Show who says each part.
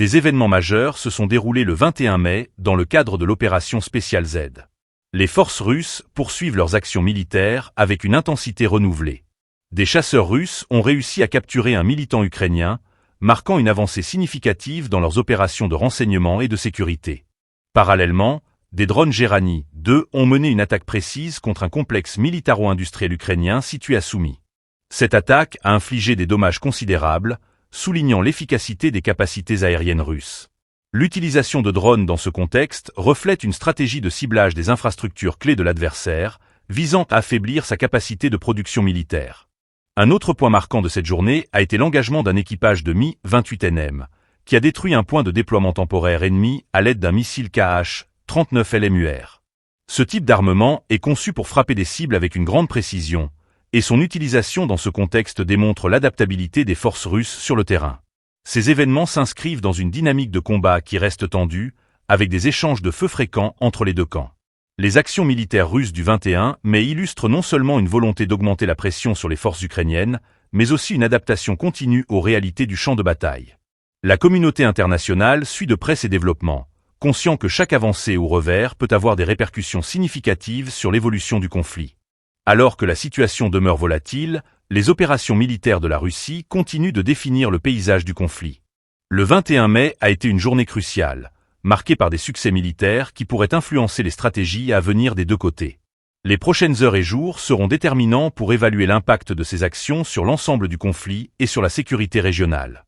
Speaker 1: Des événements majeurs se sont déroulés le 21 mai dans le cadre de l'opération Spéciale Z. Les forces russes poursuivent leurs actions militaires avec une intensité renouvelée. Des chasseurs russes ont réussi à capturer un militant ukrainien, marquant une avancée significative dans leurs opérations de renseignement et de sécurité. Parallèlement, des drones Gerani 2 ont mené une attaque précise contre un complexe militaro-industriel ukrainien situé à Soumy. Cette attaque a infligé des dommages considérables, soulignant l'efficacité des capacités aériennes russes. L'utilisation de drones dans ce contexte reflète une stratégie de ciblage des infrastructures clés de l'adversaire, visant à affaiblir sa capacité de production militaire. Un autre point marquant de cette journée a été l'engagement d'un équipage de Mi-28NM, qui a détruit un point de déploiement temporaire ennemi à l'aide d'un missile KH-39 LMUR. Ce type d'armement est conçu pour frapper des cibles avec une grande précision, et son utilisation dans ce contexte démontre l'adaptabilité des forces russes sur le terrain. Ces événements s'inscrivent dans une dynamique de combat qui reste tendue, avec des échanges de feux fréquents entre les deux camps. Les actions militaires russes du 21 mai illustrent non seulement une volonté d'augmenter la pression sur les forces ukrainiennes, mais aussi une adaptation continue aux réalités du champ de bataille. La communauté internationale suit de près ces développements, conscient que chaque avancée ou revers peut avoir des répercussions significatives sur l'évolution du conflit. Alors que la situation demeure volatile, les opérations militaires de la Russie continuent de définir le paysage du conflit. Le 21 mai a été une journée cruciale, marquée par des succès militaires qui pourraient influencer les stratégies à venir des deux côtés. Les prochaines heures et jours seront déterminants pour évaluer l'impact de ces actions sur l'ensemble du conflit et sur la sécurité régionale.